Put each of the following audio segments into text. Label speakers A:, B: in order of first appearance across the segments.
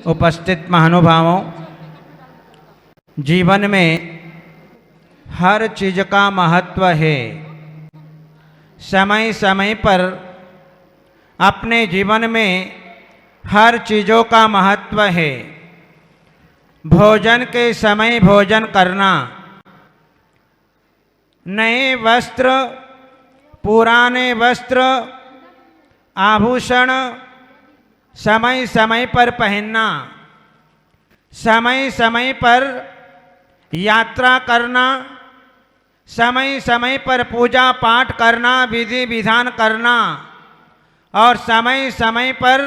A: उपस्थित महानुभावों, जीवन में हर चीज का महत्व है। समय समय पर अपने जीवन में हर चीज़ों का महत्व है। भोजन के समय भोजन करना, नए वस्त्र, पुराने वस्त्र, आभूषण समय समय पर पहनना, समय समय पर यात्रा करना, समय समय पर पूजा पाठ करना, विधि विधान करना और समय समय पर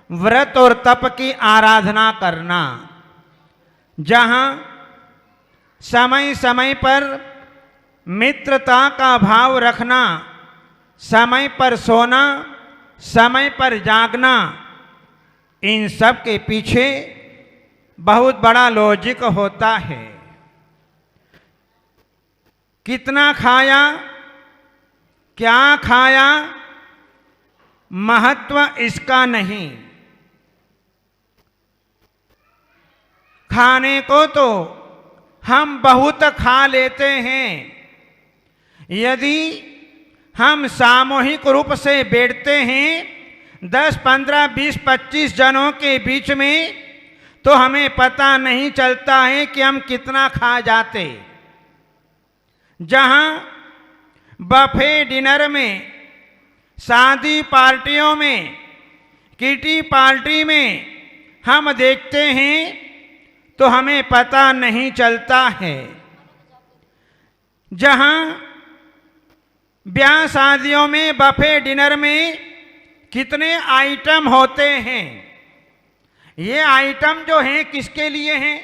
A: व्रत और तप की आराधना करना। जहाँ समय समय पर मित्रता का भाव रखना, समय पर सोना, समय पर जागना, इन सब के पीछे बहुत बड़ा लॉजिक होता है। कितना खाया, क्या खाया, महत्व इसका नहीं। खाने को तो हम बहुत खा लेते हैं। यदि हम सामूहिक रूप से बैठते हैं 10, 15, 20, 25 जनों के बीच में, तो हमें पता नहीं चलता है कि हम कितना खा जाते। जहां बफे डिनर में, शादी पार्टियों में, किटी पार्टी में हम देखते हैं तो हमें पता नहीं चलता है। जहां ब्याह शादियों में बफे डिनर में कितने आइटम होते हैं, ये आइटम जो हैं किसके लिए हैं?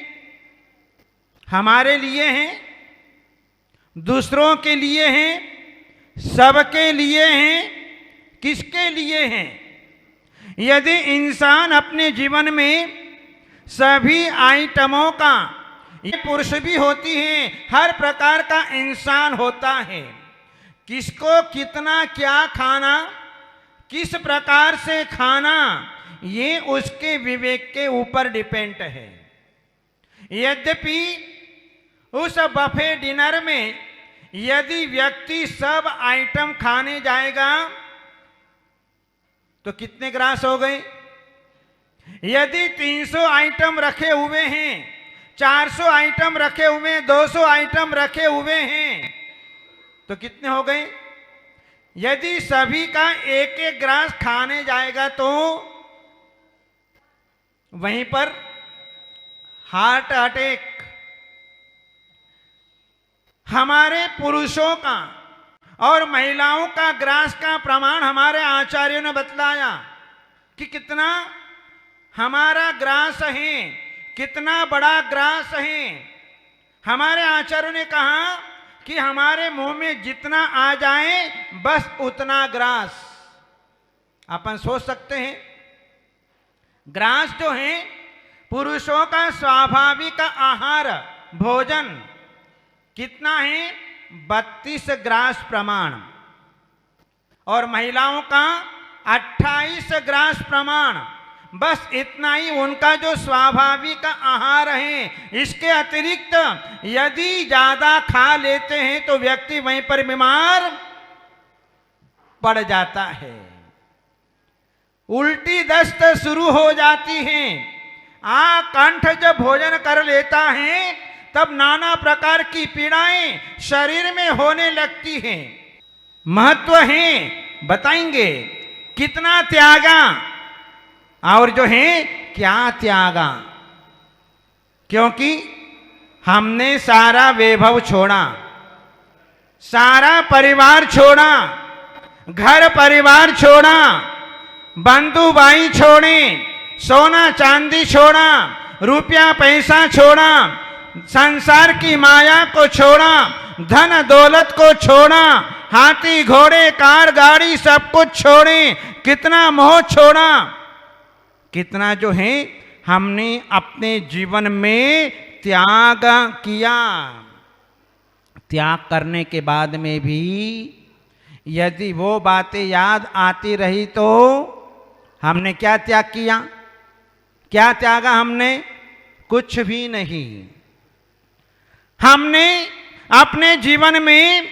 A: हमारे लिए हैं, दूसरों के लिए हैं, सबके लिए हैं, किसके लिए हैं? यदि इंसान अपने जीवन में सभी आइटमों का, ये पुरुष भी होती हैं, हर प्रकार का इंसान होता है, किसको कितना क्या खाना, किस प्रकार से खाना, ये उसके विवेक के ऊपर डिपेंड है। यद्यपि उस बफे डिनर में यदि व्यक्ति सब आइटम खाने जाएगा तो कितने ग्रास हो गए? यदि 300 आइटम रखे हुए हैं, 400 आइटम रखे हुए हैं, 200 आइटम रखे हुए हैं, तो कितने हो गए? यदि सभी का एक एक ग्रास खाने जाएगा तो वहीं पर हार्ट अटैक। हमारे पुरुषों का और महिलाओं का ग्रास का प्रमाण हमारे आचार्यों ने बतलाया कि कितना हमारा ग्रास है, कितना बड़ा ग्रास है। हमारे आचार्यों ने कहा कि हमारे मुंह में जितना आ जाए बस उतना ग्रास। अपन सोच सकते हैं, ग्रास जो है पुरुषों का स्वाभाविक आहार भोजन कितना है? 32 ग्रास प्रमाण, और महिलाओं का 28 ग्रास प्रमाण। बस इतना ही उनका जो स्वाभाविक आहार है। इसके अतिरिक्त यदि ज्यादा खा लेते हैं तो व्यक्ति वहीं पर बीमार पड़ जाता है, उल्टी दस्त शुरू हो जाती है। कंठ जब भोजन कर लेता है तब नाना प्रकार की पीड़ाएं शरीर में होने लगती हैं। महत्व है, बताएंगे कितना त्यागा और जो है क्या त्यागा, क्योंकि हमने सारा वैभव छोड़ा, सारा परिवार छोड़ा, घर परिवार छोड़ा, बंधु भाई छोड़े, सोना चांदी छोड़ा, रुपया पैसा छोड़ा, संसार की माया को छोड़ा, धन दौलत को छोड़ा, हाथी घोड़े कार गाड़ी सब कुछ छोड़े, कितना मोह छोड़ा, कितना जो है हमने अपने जीवन में त्याग किया। त्याग करने के बाद में भी यदि वो बातें याद आती रही तो हमने क्या त्याग किया? क्या त्यागा हमने? कुछ भी नहीं। हमने अपने जीवन में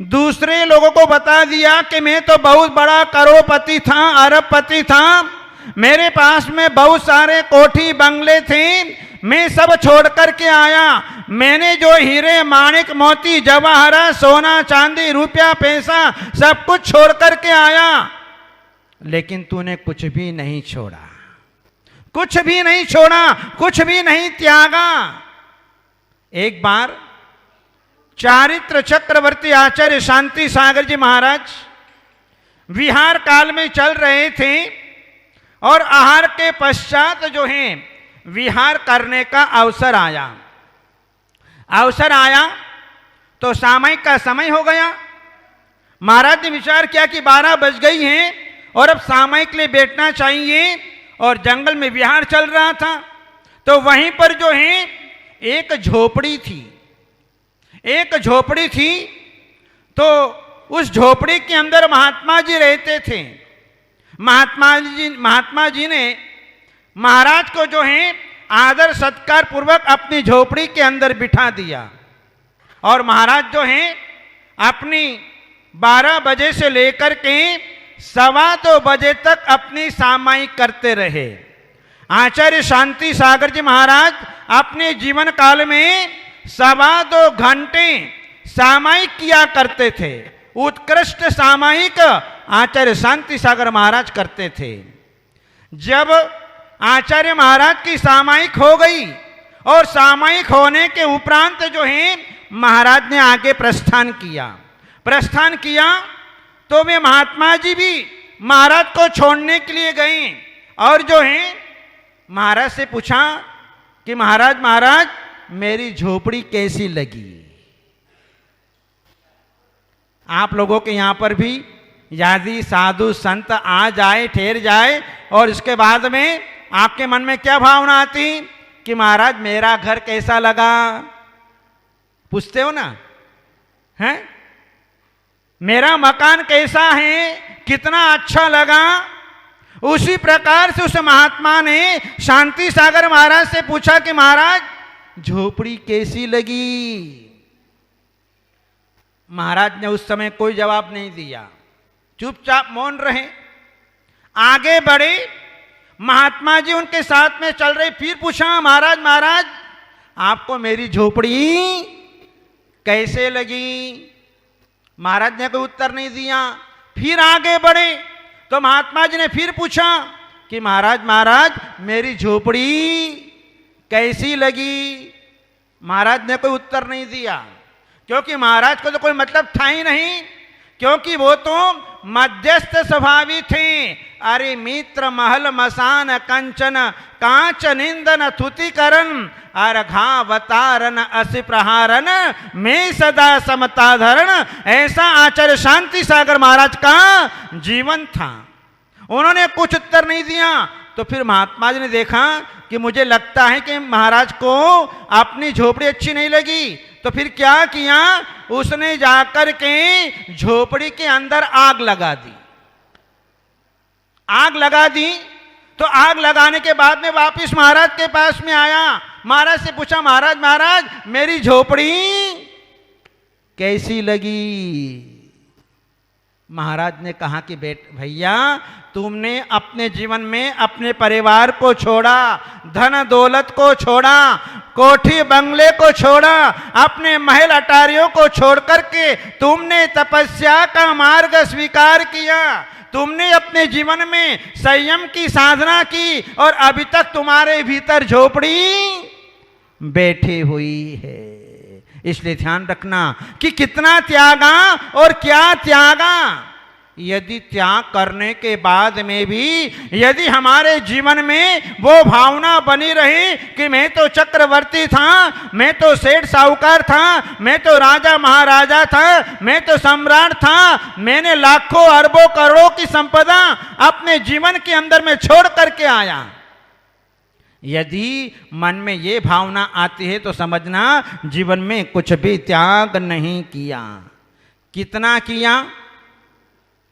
A: दूसरे लोगों को बता दिया कि मैं तो बहुत बड़ा करोड़पति था, अरबपति था, मेरे पास में बहुत सारे कोठी बंगले थे, मैं सब छोड़ करके आया, मैंने जो हीरे माणिक मोती जवाहरात सोना चांदी रुपया पैसा सब कुछ छोड़ करके आया। लेकिन तूने कुछ भी नहीं छोड़ा, कुछ भी नहीं छोड़ा, कुछ भी नहीं त्यागा। एक बार चारित्र चक्रवर्ती आचार्य शांति सागर जी महाराज विहार काल में चल रहे थे और आहार के पश्चात जो है विहार करने का अवसर आया। अवसर आया तो सामयिक का समय हो गया। महाराज ने विचार किया कि 12 बज गई हैं और अब सामयिक के लिए बैठना चाहिए, और जंगल में विहार चल रहा था। तो वहीं पर जो है एक झोपड़ी थी, एक झोपड़ी थी। तो उस झोपड़ी के अंदर महात्मा जी रहते थे। महात्मा जी ने महाराज को जो है आदर सत्कार पूर्वक अपनी झोपड़ी के अंदर बिठा दिया, और महाराज जो है अपनी 12 बजे से लेकर के 2:15 बजे तक अपनी सामायिक करते रहे। आचार्य शांति सागर जी महाराज अपने जीवन काल में 2.25 घंटे सामायिक किया करते थे। उत्कृष्ट सामायिक आचार्य शांति सागर महाराज करते थे। जब आचार्य महाराज की सामायिक हो गई और सामायिक होने के उपरांत जो है महाराज ने आगे प्रस्थान किया तो वे महात्मा जी भी महाराज को छोड़ने के लिए गए, और जो है महाराज से पूछा कि महाराज मेरी झोपड़ी कैसी लगी। आप लोगों के यहां पर भी यदि साधु संत आ जाए, ठहर जाए, और इसके बाद में आपके मन में क्या भावना आती कि महाराज मेरा घर कैसा लगा? पूछते हो ना, हैं? मेरा मकान कैसा है, कितना अच्छा लगा? उसी प्रकार से उस महात्मा ने शांति सागर महाराज से पूछा कि महाराज झोपड़ी कैसी लगी? महाराज ने उस समय कोई जवाब नहीं दिया, चुपचाप मौन रहे। आगे बढ़े, महात्मा जी उनके साथ में चल रहे। फिर पूछा महाराज आपको मेरी झोपड़ी कैसे लगी? महाराज ने कोई उत्तर नहीं दिया। फिर आगे बढ़े तो महात्मा जी ने फिर पूछा कि महाराज मेरी झोपड़ी कैसी लगी? महाराज ने कोई उत्तर नहीं दिया, क्योंकि महाराज को तो कोई मतलब था ही नहीं, क्योंकि वो तो मध्यस्थ स्वभावी थे। अरे मित्र महल मसान कंचन कांच निंदन थुतिकरण अर्घावतारन असि प्रहारन में सदा समताधरण, ऐसा आचार्य शांति सागर महाराज का जीवन था। उन्होंने कुछ उत्तर नहीं दिया। तो फिर महात्मा जी ने देखा कि मुझे लगता है कि महाराज को अपनी झोपड़ी अच्छी नहीं लगी, तो फिर क्या किया, उसने जाकर के झोपड़ी के अंदर आग लगा दी। आग लगा दी तो आग लगाने के बाद में वापस महाराज के पास में आया। महाराज से पूछा महाराज मेरी झोपड़ी कैसी लगी? महाराज ने कहा कि भैया तुमने अपने जीवन में अपने परिवार को छोड़ा, धन दौलत को छोड़ा, कोठी बंगले को छोड़ा, अपने महल अटारियों को छोड़ करके तुमने तपस्या का मार्ग स्वीकार किया। तुमने अपने जीवन में संयम की साधना की, और अभी तक तुम्हारे भीतर झोपड़ी बैठी हुई है। इसलिए ध्यान रखना कि कितना त्यागा और क्या त्यागा। यदि त्याग करने के बाद में भी यदि हमारे जीवन में वो भावना बनी रही कि मैं तो चक्रवर्ती था, मैं तो सेठ साहूकार था, मैं तो राजा महाराजा था, मैं तो सम्राट था, मैंने लाखों अरबों करोड़ों की संपदा अपने जीवन के अंदर में छोड़ करके आया, यदि मन में ये भावना आती है तो समझना जीवन में कुछ भी त्याग नहीं किया। कितना किया,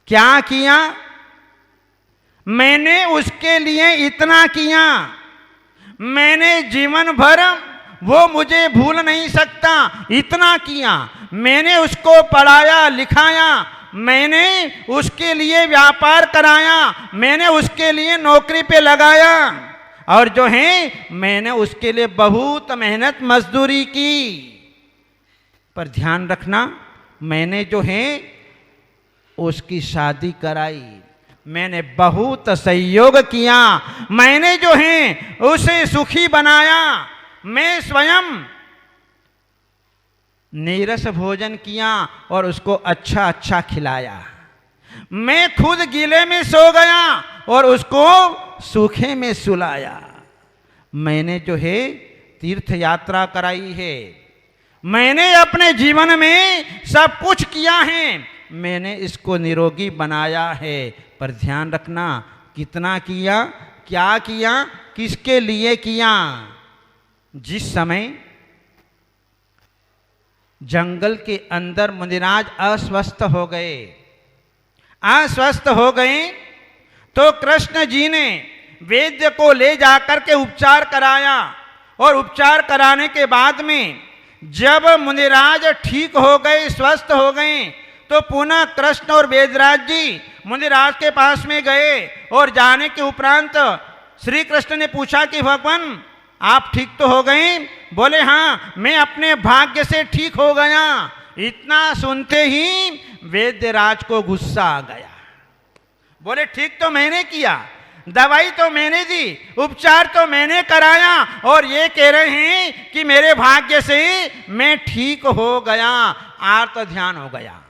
A: क्या किया? मैंने उसके लिए इतना किया, मैंने जीवन भर वो मुझे भूल नहीं सकता, इतना किया। मैंने उसको पढ़ाया लिखाया, मैंने उसके लिए व्यापार कराया, मैंने उसके लिए नौकरी पे लगाया, और जो है मैंने उसके लिए बहुत मेहनत मजदूरी की। पर ध्यान रखना, मैंने जो है उसकी शादी कराई, मैंने बहुत सहयोग किया, मैंने जो है उसे सुखी बनाया, मैं स्वयं नीरस भोजन किया और उसको अच्छा अच्छा खिलाया, मैं खुद गीले में सो गया और उसको सूखे में सुलाया, मैंने जो है तीर्थ यात्रा कराई है, मैंने अपने जीवन में सब कुछ किया है, मैंने इसको निरोगी बनाया है। पर ध्यान रखना, कितना किया, क्या किया, किसके लिए किया। जिस समय जंगल के अंदर मुनिराज अस्वस्थ हो गए तो कृष्ण जी ने वैद्य को ले जाकर के उपचार कराया, और उपचार कराने के बाद में जब मुनिराज ठीक हो गए, स्वस्थ हो गए, तो पुनः कृष्ण और वेदराज जी मुनिराज के पास में गए, और जाने के उपरांत श्री कृष्ण ने पूछा कि भगवान आप ठीक तो हो गए? बोले हाँ, मैं अपने भाग्य से ठीक हो गया। इतना सुनते ही वेदराज को गुस्सा आ गया, बोले ठीक तो मैंने किया, दवाई तो मैंने दी, उपचार तो मैंने कराया, और ये कह रहे हैं कि मेरे भाग्य से मैं ठीक हो गया। आर्त ध्यान हो गया,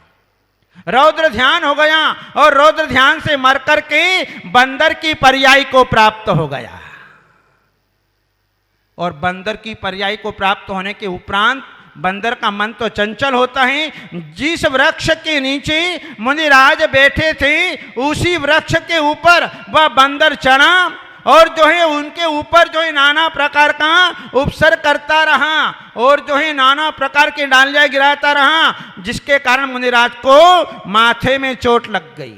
A: रौद्र ध्यान हो गया, और रौद्र ध्यान से मर करके बंदर की पर्याय को प्राप्त हो गया। और बंदर की पर्याय को प्राप्त होने के उपरांत बंदर का मन तो चंचल होता है। जिस वृक्ष के नीचे मुनिराज बैठे थे उसी वृक्ष के ऊपर वह बंदर चढ़ा, और जो है उनके ऊपर जो है नाना प्रकार का उपसर करता रहा, और जो है नाना प्रकार की डालियां गिराता रहा, जिसके कारण मुनिराज को माथे में चोट लग गई,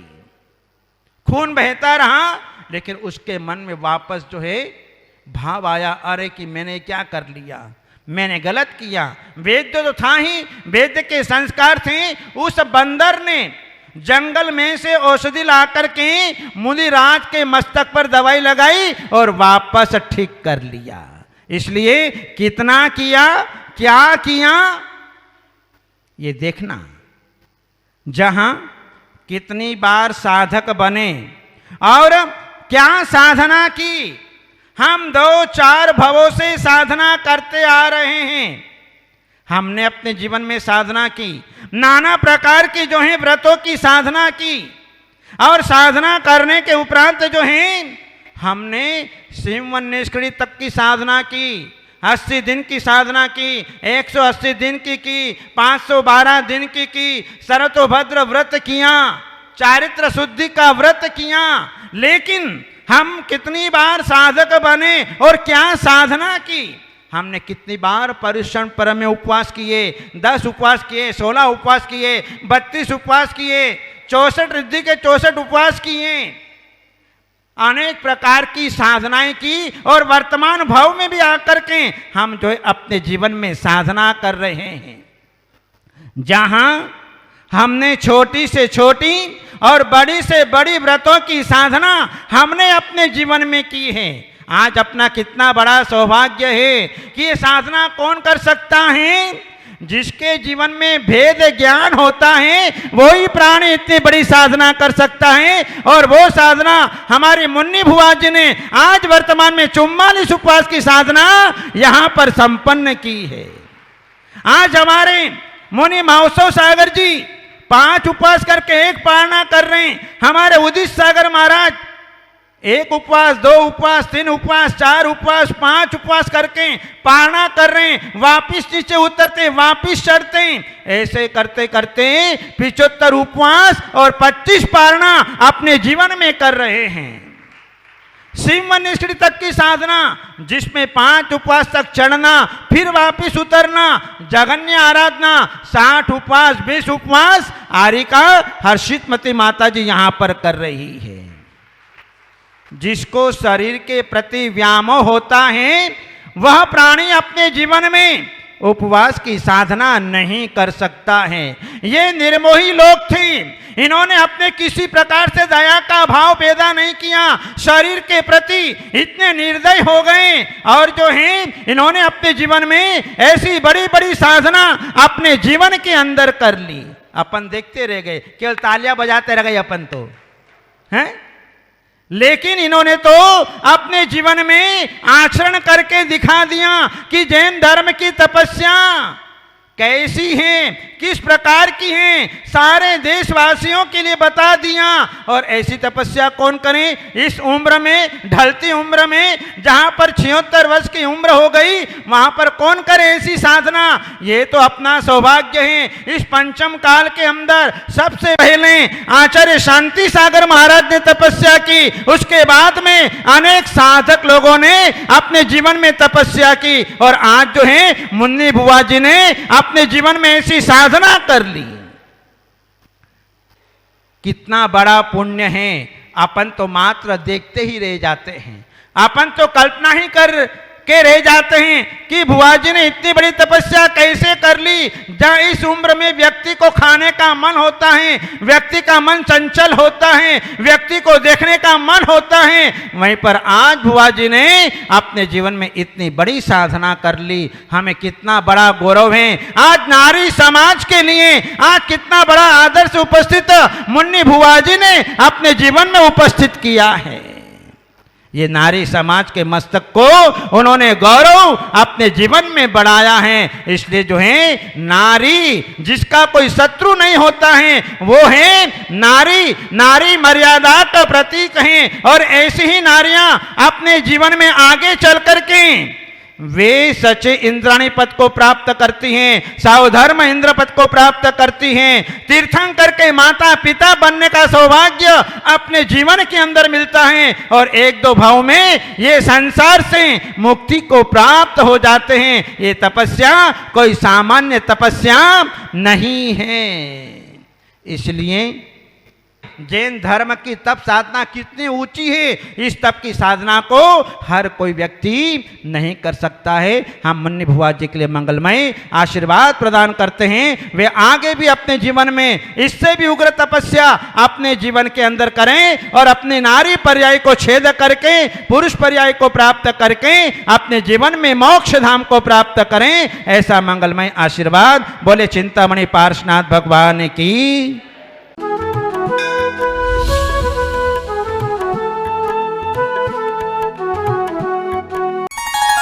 A: खून बहता रहा। लेकिन उसके मन में वापस जो है भाव आया, अरे कि मैंने क्या कर लिया, मैंने गलत किया। वेद्य तो था ही, वेद्य के संस्कार थे। उस बंदर ने जंगल में से औषधि ला करके मुनिराज के मस्तक पर दवाई लगाई और वापस ठीक कर लिया। इसलिए कितना किया, क्या किया, ये देखना। जहां कितनी बार साधक बने और क्या साधना की, हम 2-4 भवों से साधना करते आ रहे हैं। हमने अपने जीवन में साधना की, नाना प्रकार की जो है व्रतों की साधना की, और साधना करने के उपरांत जो है हमने सिंवन निष्क्रिय तक की साधना की, 80 दिन की साधना की, 180 दिन की 512 दिन की, शरतोभद्र व्रत किया, चारित्र शुद्धि का व्रत किया। लेकिन हम कितनी बार साधक बने और क्या साधना की, हमने कितनी बार परिश्रम पर में उपवास किए, 10 उपवास किए, 16 उपवास किए, 32 उपवास किए, 64 रिद्धि के 64 उपवास किए, अनेक प्रकार की साधनाएं की, और वर्तमान भाव में भी आकर के हम जो है अपने जीवन में साधना कर रहे हैं। जहां हमने छोटी से छोटी और बड़ी से बड़ी व्रतों की साधना हमने अपने जीवन में की है। आज अपना कितना बड़ा सौभाग्य है कि ये साधना कौन कर सकता है, जिसके जीवन में भेद ज्ञान होता है वही प्राणी इतनी बड़ी साधना कर सकता है। और वो साधना हमारी मुन्नी भुआ जी ने आज वर्तमान में 44 उपवास की साधना यहां पर संपन्न की है। आज हमारे मुनि महोत्सव सागर जी 5 उपवास करके 1 पारणा कर रहे हैं। हमारे उदित सागर महाराज 1 उपवास, 2 उपवास, 3 उपवास, 4 उपवास, 5 उपवास करके पारणा कर रहे हैं। वापिस नीचे उतरते, वापिस चढ़ते, ऐसे करते करते 75 उपवास और 25 पारणा अपने जीवन में कर रहे हैं। सिंवन निष्क्रिय तक की साधना, जिसमें 5 उपवास तक चढ़ना, फिर वापिस उतरना, जगन्य आराधना, 60 उपवास, 20 उपवास आरिका हर्षितमती माता जी यहां पर कर रही है। जिसको शरीर के प्रति व्यामोह होता है वह प्राणी अपने जीवन में उपवास की साधना नहीं कर सकता है। ये निर्मोही लोग थे, इन्होंने अपने किसी प्रकार से दया का भाव पैदा नहीं किया, शरीर के प्रति इतने निर्दय हो गए और जो है इन्होंने अपने जीवन में ऐसी बड़ी बड़ी साधना अपने जीवन के अंदर कर ली। अपन देखते रह गए, केवल तालियां बजाते रह गए अपन तो हैं, लेकिन इन्होंने तो अपने जीवन में आचरण करके दिखा दिया कि जैन धर्म की तपस्या कैसी है, किस प्रकार की है, सारे देशवासियों के लिए बता दिया। और ऐसी तपस्या कौन करे इस उम्र में, ढलती उम्र में, जहां पर 76 वर्ष की उम्र हो गई, वहां पर कौन करे ऐसी साधना। ये तो अपना सौभाग्य है। इस पंचम काल के अंदर सबसे पहले आचार्य शांति सागर महाराज ने तपस्या की, उसके बाद में अनेक साधक लोगों ने अपने जीवन में तपस्या की, और आज जो है मुन्नी बुआ जी ने अपने जीवन में ऐसी साधना कर ली। कितना बड़ा पुण्य है, अपन तो मात्र देखते ही रह जाते हैं, अपन तो कल्पना ही कर के रह जाते हैं कि बुआ जी ने इतनी बड़ी तपस्या कैसे कर ली। जहां इस उम्र में व्यक्ति को खाने का मन होता है, व्यक्ति का मन चंचल होता है, व्यक्ति को देखने का मन होता है, वहीं पर आज बुआ जी ने अपने जीवन में इतनी बड़ी साधना कर ली। हमें कितना बड़ा गौरव है। आज नारी समाज के लिए आज कितना बड़ा आदर्श उपस्थित मुन्नी बुआ जी ने अपने जीवन में उपस्थित किया है। ये नारी समाज के मस्तक को उन्होंने गौरव अपने जीवन में बढ़ाया है। इसलिए जो है नारी जिसका कोई शत्रु नहीं होता है वो है नारी, नारी मर्यादा का प्रतीक है। और ऐसी ही नारियां अपने जीवन में आगे चल करके वे सचे इंद्राणी पद को प्राप्त करती हैं, सावधर्म इंद्र पद को प्राप्त करती हैं, तीर्थंकर के माता पिता बनने का सौभाग्य अपने जीवन के अंदर मिलता है, और एक दो भाव में ये संसार से मुक्ति को प्राप्त हो जाते हैं। ये तपस्या कोई सामान्य तपस्या नहीं है। इसलिए जैन धर्म की तप साधना कितनी ऊंची है, इस तप की साधना को हर कोई व्यक्ति नहीं कर सकता है। हम मुन्नी बुआ जी के लिए मंगलमय आशीर्वाद प्रदान करते हैं, वे आगे भी अपने जीवन में इससे भी उग्र तपस्या अपने जीवन के अंदर करें और अपने नारी पर्याय को छेद करके पुरुष पर्याय को प्राप्त करके अपने जीवन में मोक्ष धाम को प्राप्त करें। ऐसा मंगलमय आशीर्वाद बोले चिंतामणि पार्श्वनाथ भगवान की।